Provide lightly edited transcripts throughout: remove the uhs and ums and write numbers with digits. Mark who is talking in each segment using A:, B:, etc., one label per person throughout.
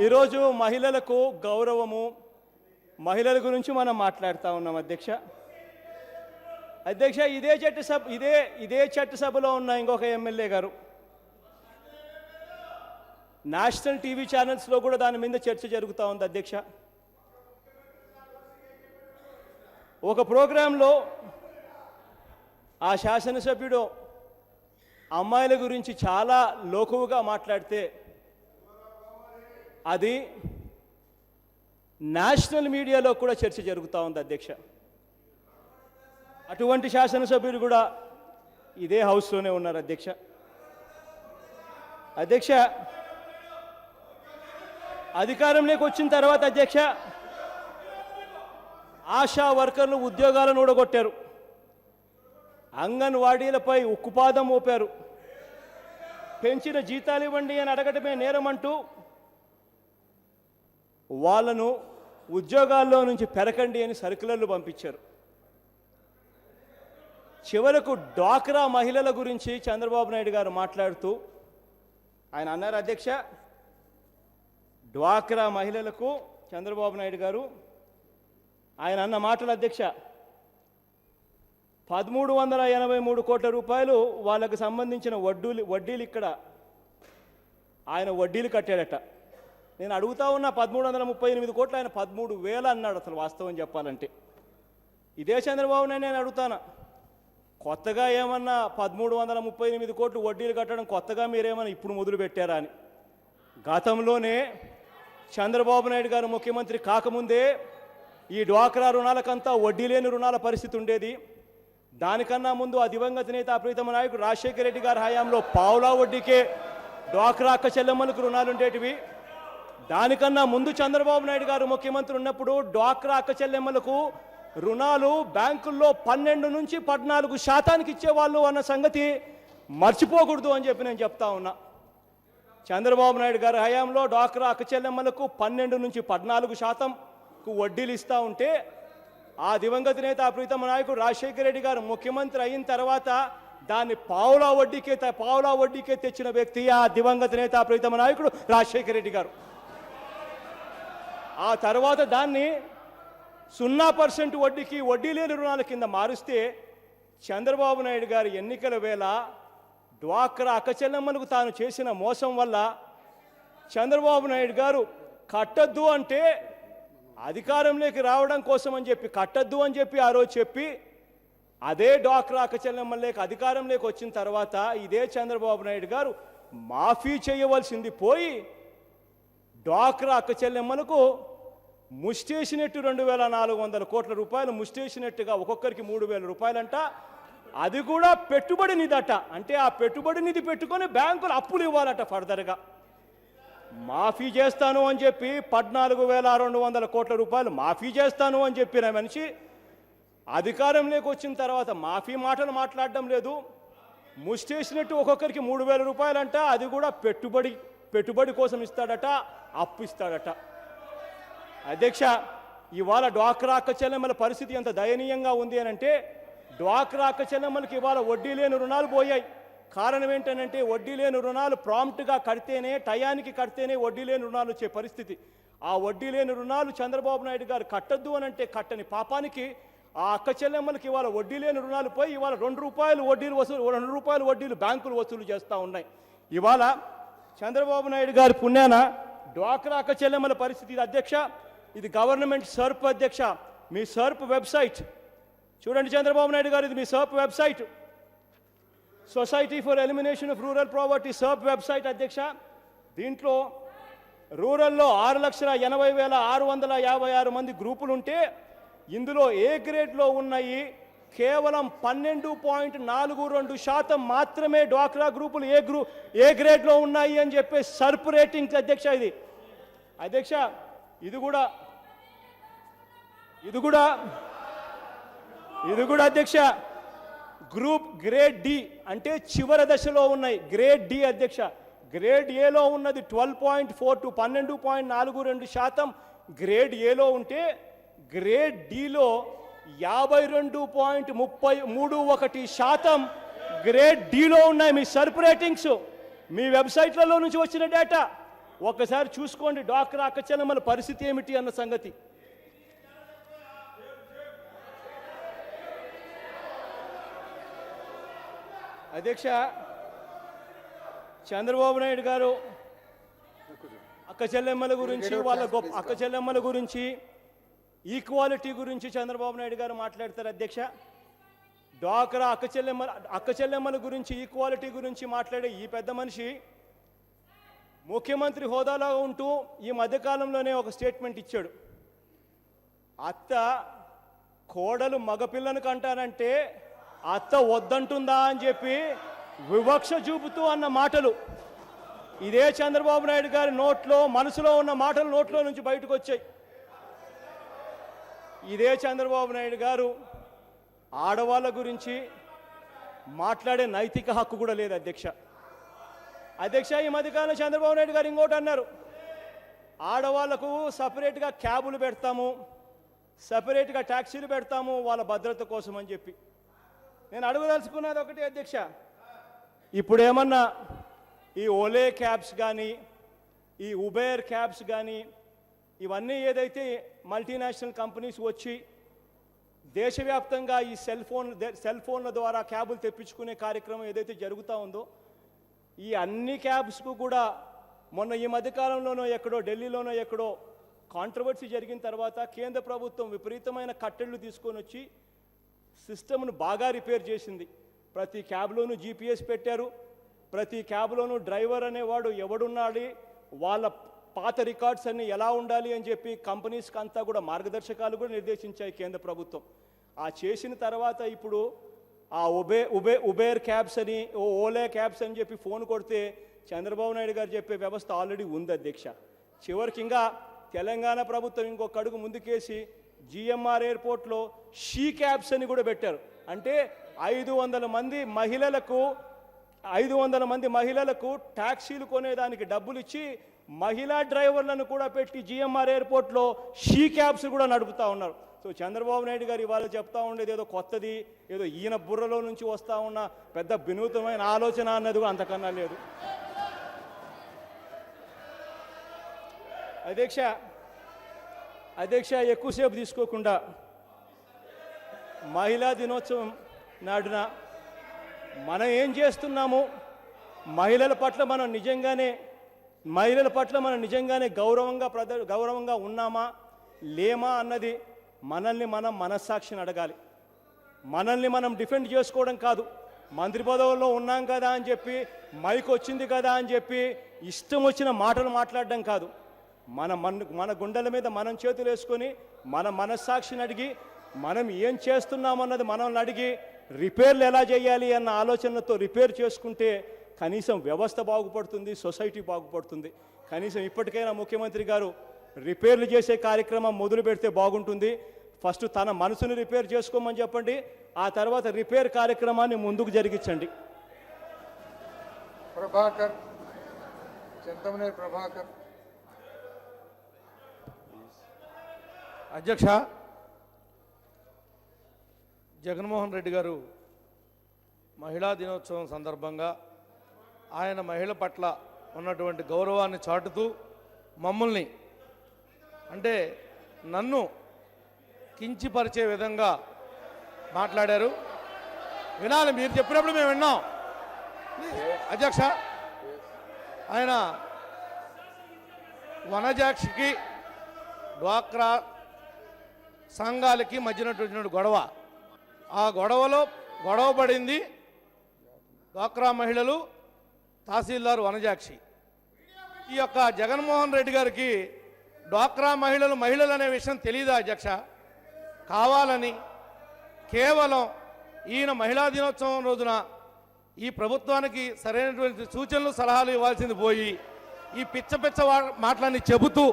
A: ఈరోజు మహిళలకు గౌరవము, మహిళల గురించి మనం మాట్లాడుతూ ఉన్నాం అధ్యక్ష. ఇదే చట్టసభలో ఉన్న ఇంకొక ఎమ్మెల్యే గారు నేషనల్ టీవీ ఛానల్స్లో కూడా దాని మీద చర్చ జరుగుతూ ఉంది అధ్యక్ష. ఒక ప్రోగ్రాంలో ఆ శాసనసభ్యుడు అమ్మాయిల గురించి చాలా లోకువుగా మాట్లాడితే అది నేషనల్ మీడియాలో కూడా చర్చ జరుగుతూ ఉంది అధ్యక్ష. అటువంటి శాసనసభ్యులు కూడా ఇదే హౌస్లోనే ఉన్నారు అధ్యక్ష. అధికారంలోకి వచ్చిన తర్వాత అధ్యక్ష, ఆశా వర్కర్లు ఉద్యోగాలను ఊడగొట్టారు, అంగన్వాడీలపై ఉక్కుపాదం మోపారు, పెంచిన జీతాలు ఇవ్వండి అని అడగటమే నేరమంటూ వాళ్ళను ఉద్యోగాల్లో నుంచి పెరకండి అని సర్క్యులర్లు పంపించారు. చివరకు డ్వాక్రా మహిళల గురించి చంద్రబాబు నాయుడు గారు మాట్లాడుతూ ఆయన అన్నారు అధ్యక్ష, డ్వాక్రా మహిళలకు చంద్రబాబు నాయుడు గారు ఆయన అన్న మాటలు అధ్యక్ష, 1383 కోట్ల రూపాయలు వాళ్ళకు సంబంధించిన వడ్డీలు ఇక్కడ ఆయన వడ్డీలు కట్టాడట. నేను అడుగుతా ఉన్నా 1338 కోట్లు, ఆయన 13,000 అన్నాడు. అసలు వాస్తవం చెప్పాలంటే ఇదే చంద్రబాబు నాయుడు నేను అడుగుతాను, కొత్తగా ఏమన్నా 1338 కోట్లు వడ్డీలు కట్టడం కొత్తగా మీరేమన్నా ఇప్పుడు మొదలు పెట్టారా అని. గతంలోనే చంద్రబాబు నాయుడు గారు ముఖ్యమంత్రి కాకముందే ఈ డ్వాక్రా రుణాలకంతా వడ్డీ లేని రుణాల పరిస్థితి ఉండేది. దానికన్నా ముందు ఆ దివంగత నేత ప్రీతమ నాయకుడు రాజశేఖర రెడ్డి గారి హయాంలో పావులా వడ్డీకే డ్వాక్రా అక్క చెల్లెమ్మలకు రుణాలు ఉండేటివి. దానికన్నా ముందు చంద్రబాబు నాయుడు గారు ముఖ్యమంత్రి ఉన్నప్పుడు డ్వాక్రా అక్క చెల్లెమ్మలకు రుణాలు బ్యాంకుల్లో 12 నుంచి 14% ఇచ్చేవాళ్ళు అన్న సంగతి మర్చిపోకూడదు అని చెప్పి నేను చెప్తా ఉన్నా. చంద్రబాబు నాయుడు గారి హయాంలో డ్వాక్రా అక్క చెల్లెమ్మలకు 12 నుంచి 14% వడ్డీలు ఇస్తూ ఉంటే ఆ దివంగత నేత ప్రీతమ నాయకుడు రాజశేఖర రెడ్డి గారు ముఖ్యమంత్రి అయిన తర్వాత దాన్ని పావులా వడ్డీకే తెచ్చిన వ్యక్తి ఆ దివంగత నేత ప్రీతమ నాయకుడు రాజశేఖర రెడ్డి గారు. ఆ తర్వాత దాన్ని 0% వడ్డీకి వడ్డీ లేని రుణాల కింద మారుస్తే చంద్రబాబు నాయుడు గారి ఎన్నికల వేళ డ్వాక్రా అక్క చెల్లెమ్మలకు తాను చేసిన మోసం వల్ల చంద్రబాబు నాయుడు గారు కట్టద్దు అంటే అధికారంలోకి రావడం కోసం అని చెప్పి కట్టద్దు అని చెప్పి ఆ రోజు చెప్పి అదే డ్వాక్రా అక్క చెల్లెమ్మలేకి అధికారంలోకి వచ్చిన తర్వాత ఇదే చంద్రబాబు నాయుడు గారు మాఫీ చేయవలసింది పోయి డ్వాక్రా అక్క చెల్లెమ్మలకు ముష్టేసినట్టు 2,400 కోట్ల రూపాయలు ముష్టేసినట్టుగా ఒక్కొక్కరికి 3,000 రూపాయలంట. అది కూడా పెట్టుబడి నిధట. అంటే ఆ పెట్టుబడి నిధి పెట్టుకొని బ్యాంకులు అప్పులు ఇవ్వాలట. ఫర్దర్గా మాఫీ చేస్తాను అని చెప్పి 14,200 కోట్ల రూపాయలు మాఫీ చేస్తాను అని చెప్పిన మనిషి అధికారంలోకి వచ్చిన తర్వాత మాఫీ మాటలు మాట్లాడడం లేదు. ముష్టేసినట్టు ఒక్కొక్కరికి 3,000 రూపాయలంట. అది కూడా పెట్టుబడి కోసం ఇస్తాడట, అప్పు ఇస్తాడట. అధ్యక్ష, ఇవాళ డ్వాక్రా అక్క చెల్లెమ్మల పరిస్థితి ఎంత దయనీయంగా ఉంది అని అంటే, డ్వాక్రా అక్క చెల్లెమ్మలకి ఇవాళ వడ్డీ లేని రుణాలు పోయాయి. కారణం ఏంటంటే వడ్డీ లేని రుణాలు ప్రాంప్ట్గా కడితేనే, టయానికి కడితేనే వడ్డీ లేని రుణాలు వచ్చే పరిస్థితి. ఆ వడ్డీ లేని రుణాలు చంద్రబాబు నాయుడు గారు కట్టద్దు అని అంటే కట్టని పాపానికి ఆ అక్క చెల్లెమ్మలకి ఇవాళ వడ్డీ లేని రుణాలు పోయి ఇవాళ ₹2 వడ్డీలు బ్యాంకులు వసూలు చేస్తూ ఉన్నాయి. ఇవాళ చంద్రబాబు నాయుడు గారి పుణ్యాన డ్వాక్రా అక్క చెల్లెమ్మల పరిస్థితి ఇది అధ్యక్ష. ఇది గవర్నమెంట్ సర్ప్ అధ్యక్ష. మీ సర్ప్ వెబ్సైట్ చూడండి చంద్రబాబు నాయుడు గారు, ఇది మీ SERP website, society for elimination of rural poverty SERP website అధ్యక్ష. దీంట్లో రూరల్లో 6,80,656 మంది గ్రూపులు ఉంటే ఇందులో ఏ గ్రేడ్లో ఉన్నాయి కేవలం 12.42% మాత్రమే డ్వాక్రా గ్రూపులు ఏ గ్రేడ్లో ఉన్నాయి అని చెప్పే సర్ప్ రేటింగ్స్ అధ్యక్ష. ఇది అధ్యక్ష, ఇది కూడా అధ్యక్ష గ్రూప్ గ్రేడ్ డి అంటే చివరి దశలో ఉన్నాయి. గ్రేడ్ డి అధ్యక్ష. గ్రేడ్ ఏలో ఉన్నది 12.42 12.42%. గ్రేడ్ ఏలో ఉంటే గ్రేడ్ డిలో 52.31% గ్రేడ్ డిలో ఉన్నాయి మీ సర్ప్ రేటింగ్స్. మీ వెబ్సైట్లలో నుంచి వచ్చిన డేటా ఒక్కసారి చూసుకోండి డ్వాక్రా అక్క చెల్లెమ్మల పరిస్థితి ఏమిటి అన్న సంగతి. అధ్యక్ష, చంద్రబాబు నాయుడు గారు అక్క చెల్లెమ్మల గురించి, వాళ్ళ గొప్ప అక్క చెల్లెమ్మల గురించి, ఈక్వాలిటీ గురించి చంద్రబాబు నాయుడు గారు మాట్లాడతారు. అధ్యక్ష, డ్వాక్రా అక్క చెల్లెమ్మల గురించి, ఈక్వాలిటీ గురించి మాట్లాడే ఈ పెద్ద మనిషి ముఖ్యమంత్రి హోదాలో ఉంటూ ఈ మధ్యకాలంలోనే ఒక స్టేట్మెంట్ ఇచ్చాడు. అత్త కోడలు మగపిల్లను కంటానంటే అత్త వద్దంటుందా అని చెప్పి వివక్ష చూపుతూ అన్న మాటలు ఇదే చంద్రబాబు నాయుడు గారి నోట్లో, మనసులో ఉన్న మాటలు నోట్లో నుంచి బయటకు వచ్చాయి. ఇదే చంద్రబాబు నాయుడు గారు ఆడవాళ్ళ గురించి మాట్లాడే నైతిక హక్కు కూడా లేదు. అధ్యక్ష, ఈ మధ్యకాలంలో చంద్రబాబు నాయుడు గారు ఇంకోటి అన్నారు, ఆడవాళ్లకు సపరేట్గా క్యాబులు పెడతాము, సపరేట్గా ట్యాక్సీలు పెడతాము వాళ్ళ భద్రత కోసం అని చెప్పి. నేను అడగదలుచుకున్నది ఒకటి అధ్యక్ష, ఇప్పుడు ఏమన్నా ఈ ఓలే క్యాబ్స్ కానీ, ఈ ఉబేర్ క్యాబ్స్ కానీ, ఇవన్నీ ఏదైతే మల్టీనేషనల్ కంపెనీస్ వచ్చి దేశవ్యాప్తంగా ఈ సెల్ ఫోన్ల ద్వారా క్యాబులు తెప్పించుకునే కార్యక్రమం ఏదైతే జరుగుతూ ఉందో, ఈ అన్ని క్యాబ్స్కు కూడా మొన్న ఈ మధ్యకాలంలోనో ఎక్కడో ఢిల్లీలోనో ఎక్కడో కాంట్రవర్సీ జరిగిన తర్వాత కేంద్ర ప్రభుత్వం విపరీతమైన కట్టెళ్ళు తీసుకొని వచ్చి సిస్టమ్ను బాగా రిపేర్ చేసింది. ప్రతి క్యాబ్లోనూ జీపీఎస్ పెట్టారు, ప్రతి క్యాబ్లోనూ డ్రైవర్ అనేవాడు ఎవడున్నాడు, వాళ్ళ పాత రికార్డ్స్ అన్నీ ఎలా ఉండాలి అని చెప్పి కంపెనీస్కి అంతా కూడా మార్గదర్శకాలు కూడా నిర్దేశించాయి కేంద్ర ప్రభుత్వం. ఆ చేసిన తర్వాత ఇప్పుడు ఆ ఉబేర్ క్యాబ్స్ అని, ఓలే క్యాబ్స్ అని చెప్పి ఫోన్ కొడితే చంద్రబాబు నాయుడు గారు చెప్పే వ్యవస్థ ఆల్రెడీ ఉంది. అధ్యక్ష, చివరికి ఇంకా తెలంగాణ ప్రభుత్వం ఇంకొక అడుగు ముందుకేసి జిఎంఆర్ ఎయిర్పోర్ట్లో షీ క్యాబ్స్ అని కూడా పెట్టారు. అంటే 500 మంది మహిళలకు ట్యాక్సీలు కొనేదానికి డబ్బులు ఇచ్చి మహిళా డ్రైవర్లను కూడా పెట్టి జిఎంఆర్ ఎయిర్పోర్ట్లో షీ క్యాబ్స్ కూడా నడుపుతూ ఉన్నారు. సో చంద్రబాబు నాయుడు గారు ఇవాళ చెప్తా ఉండేది ఏదో కొత్తది, ఏదో ఈయన బుర్రలో నుంచి వస్తూ ఉన్న పెద్ద వినూతమైన ఆలోచన అన్నది అంతకన్నా లేదు. అధ్యక్ష, ఎక్కువసేపు తీసుకోకుండా మహిళా దినోత్సవం నాడున మనం ఏం చేస్తున్నాము, మహిళల పట్ల మనం నిజంగానే గౌరవంగా ఉన్నామా లేమా అన్నది మనల్ని మనం మనస్సాక్షిని అడగాలి. మనల్ని మనం డిఫెండ్ చేసుకోవడం కాదు, మంత్రి పదవుల్లో ఉన్నాం కదా అని చెప్పి, మైక్ వచ్చింది కదా అని చెప్పి ఇష్టం వచ్చిన మాటలు మాట్లాడడం కాదు. మన గుండెల మీద మనం చేతులు వేసుకొని మన మనస్సాక్షిని అడిగి మనం ఏం చేస్తున్నామన్నది మనల్ని అడిగి రిపేర్లు ఎలా చేయాలి అన్న ఆలోచనతో రిపేర్ చేసుకుంటే కనీసం వ్యవస్థ బాగుపడుతుంది, సొసైటీ బాగుపడుతుంది. కనీసం ఇప్పటికైనా ముఖ్యమంత్రి గారు రిపేర్లు చేసే కార్యక్రమం మొదలు పెడితే బాగుంటుంది. ఫస్ట్ తన మనసుని రిపేర్ చేసుకోమని చెప్పండి, ఆ తర్వాత రిపేర్ కార్యక్రమాన్ని ముందుకు జరిగించండి.
B: ప్రభాకర్, చింతమనేని ప్రభాకర్.
C: అధ్యక్ష, జగన్మోహన్ రెడ్డి గారు మహిళా దినోత్సవం సందర్భంగా ఆయన మహిళ పట్ల ఉన్నటువంటి గౌరవాన్ని చాటుతూ మమ్మల్ని, అంటే నన్ను కించిపరిచే విధంగా మాట్లాడారు. వినాలి, మీరు చెప్పినప్పుడు మేము విన్నాం. అధ్యక్ష, ఆయన వనజాక్షికి డ్వాక్రా సంఘాలకి మధ్యనటువంటి గొడవ, ఆ గొడవ పడింది డ్వాక్రా మహిళలు, తహసీల్దార్ వనజాక్షి. ఈ యొక్క జగన్మోహన్ రెడ్డి గారికి డ్వాక్రా మహిళలు అనే విషయం తెలియదా అధ్యక్ష? కావాలని కేవలం ఈయన మహిళా దినోత్సవం రోజున ఈ ప్రభుత్వానికి సరైనటువంటి సూచనలు సలహాలు ఇవ్వాల్సింది పోయి ఈ పిచ్చ మాటలన్నీ చెబుతూ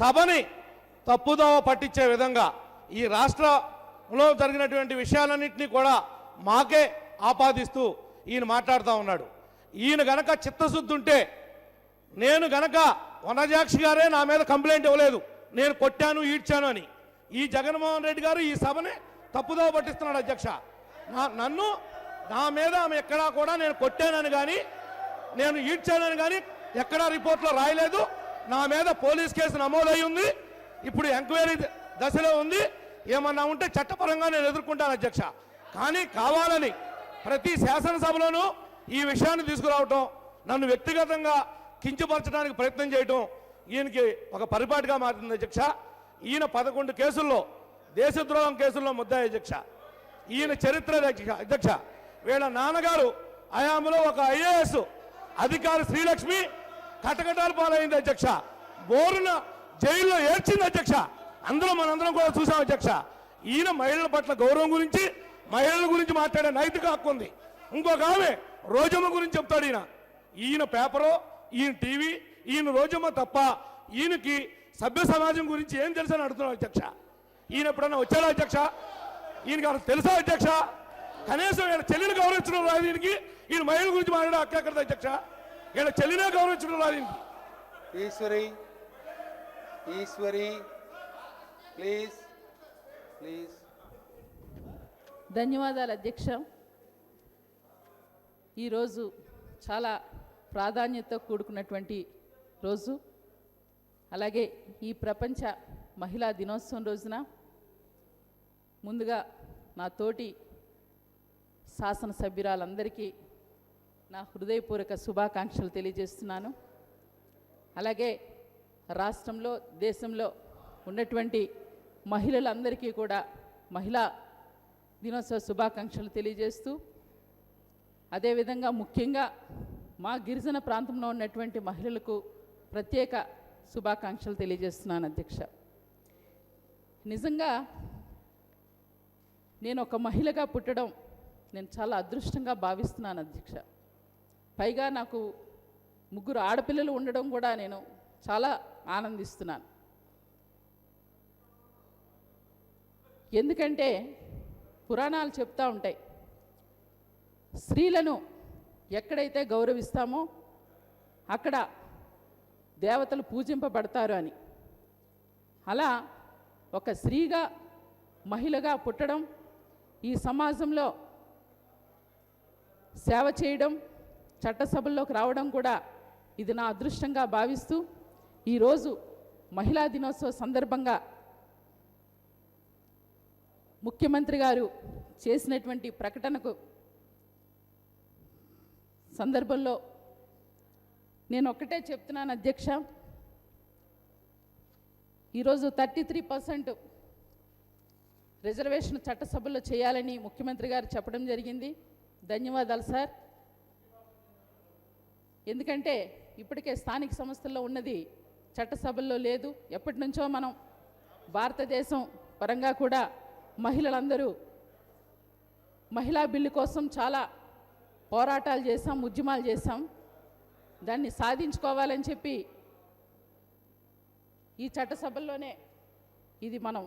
C: సభని తప్పుదోవ పట్టించే విధంగా ఈ రాష్ట్రంలో జరిగినటువంటి విషయాలన్నింటినీ కూడా మాకే ఆపాదిస్తూ ఈయన మాట్లాడుతూ ఉన్నాడు. ఈయన గనక చిత్తశుద్ధి ఉంటే, నేను గనక వనజాక్షి గారే నా మీద కంప్లైంట్ ఇవ్వలేదు, నేను కొట్టాను ఈడ్చాను అని, ఈ జగన్మోహన్ రెడ్డి గారు ఈ సభని తప్పుదోవ పట్టిస్తున్నాడు అధ్యక్ష. నా మీద ఆమె ఎక్కడా కూడా నేను కొట్టానని కానీ నేను ఈడ్చానని కానీ ఎక్కడా రిపోర్ట్లో రాయలేదు. నా మీద పోలీస్ కేసు నమోదై ఉంది, ఇప్పుడు ఎంక్వైరీ దశలో ఉంది. ఏమన్నా ఉంటే చట్టపరంగా నేను ఎదుర్కొంటాను అధ్యక్ష. కానీ కావాలని ప్రతి శాసనసభలోనూ ఈ విషయాన్ని తీసుకురావటం, నన్ను వ్యక్తిగతంగా కించపరచడానికి ప్రయత్నం చేయటం ఈయనకి ఒక పరిపాటిగా మారింది అధ్యక్ష. ఈయన 11 కేసుల్లో దేశద్రోహం కేసుల్లో ముద్దాయి అధ్యక్ష. ఈయన చరిత్ర అధ్యక్ష. వీళ్ళ నాన్నగారు హయాంలో ఒక ఐఏఎస్ అధికారి శ్రీలక్ష్మి కటకటాల పాలైంది అధ్యక్ష. బోరున జైల్లో ఏడ్చింది అధ్యక్ష. అందులో మనందరం కూడా చూసాం అధ్యక్ష. ఈయన మహిళల పట్ల గౌరవం గురించి, మహిళల గురించి మాట్లాడే నైతిక హక్కు ఉంది. ఇంకొక ఆమె రోజమ్మ గురించి చెప్తాడు ఈయన. ఈయన పేపరు, ఈయన టీవీ, ఈయన రోజమ్మ తప్ప ఈయనకి సభ్య సమాజం గురించి ఏం తెలుసు అని అడుగుతున్నాం అధ్యక్ష. ఈయన ఎప్పుడన్నా వచ్చాడా అధ్యక్ష? ఈయనకి అసలు తెలుసా అధ్యక్ష? కనీసం ఈయన చెల్లిని గౌరవించడం రాదు ఈయనకి. ఈయన మహిళల గురించి మాట్లాడే హక్కు ఎక్కడది అధ్యక్ష? ఈయన చెల్లినే గౌరవించడం రాదు ఈయనకి.
B: Eshwari please please.
D: ధన్యవాదాలు అధ్యక్ష. ఈరోజు చాలా ప్రాధాన్యతతో కూడుకున్నటువంటి రోజు. అలాగే ఈ ప్రపంచ మహిళా దినోత్సవం రోజున ముందుగా నా తోటి శాసనసభ్యురాలందరికీ నా హృదయపూర్వక శుభాకాంక్షలు తెలియజేస్తున్నాను. అలాగే రాష్ట్రంలో, దేశంలో ఉన్నటువంటి మహిళలందరికీ కూడా మహిళా దినోత్సవ శుభాకాంక్షలు తెలియజేస్తూ, అదేవిధంగా ముఖ్యంగా మా గిరిజన ప్రాంతంలో ఉన్నటువంటి మహిళలకు ప్రత్యేక శుభాకాంక్షలు తెలియజేస్తున్నాను అధ్యక్ష. నిజంగా నేను ఒక మహిళగా పుట్టడం నేను చాలా అదృష్టంగా భావిస్తున్నాను అధ్యక్ష. పైగా నాకు 3 ఆడపిల్లలు ఉండడం కూడా నేను చాలా ఆనందిస్తున్నాను. ఎందుకంటే పురాణాలు చెప్తూ ఉంటాయి, స్త్రీలను ఎక్కడైతే గౌరవిస్తామో అక్కడ దేవతలు పూజింపబడతారు అని. అలా ఒక స్త్రీగా, మహిళగా పుట్టడం, ఈ సమాజంలో సేవ చేయడం, చట్టసభల్లోకి రావడం కూడా ఇది నా అదృష్టంగా భావిస్తూ, ఈరోజు మహిళా దినోత్సవ సందర్భంగా ముఖ్యమంత్రి గారు చేసినటువంటి ప్రకటనకు సందర్భంలో నేను ఒక్కటే చెప్తున్నాను అధ్యక్ష. ఈరోజు 33% రిజర్వేషన్ చట్టసభల్లో చేయాలని ముఖ్యమంత్రి గారు చెప్పడం జరిగింది. ధన్యవాదాలు సార్. ఎందుకంటే ఇప్పటికే స్థానిక సంస్థల్లో ఉన్నది చట్టసభల్లో లేదు. ఎప్పటి నుంచో మనం భారతదేశం పరంగా కూడా మహిళలందరూ మహిళా బిల్లు కోసం చాలా పోరాటాలు చేశాం, ఉద్యమాలు చేశాం. దాన్ని సాధించుకోవాలని చెప్పి ఈ చట్టసభల్లోనే ఇది మనం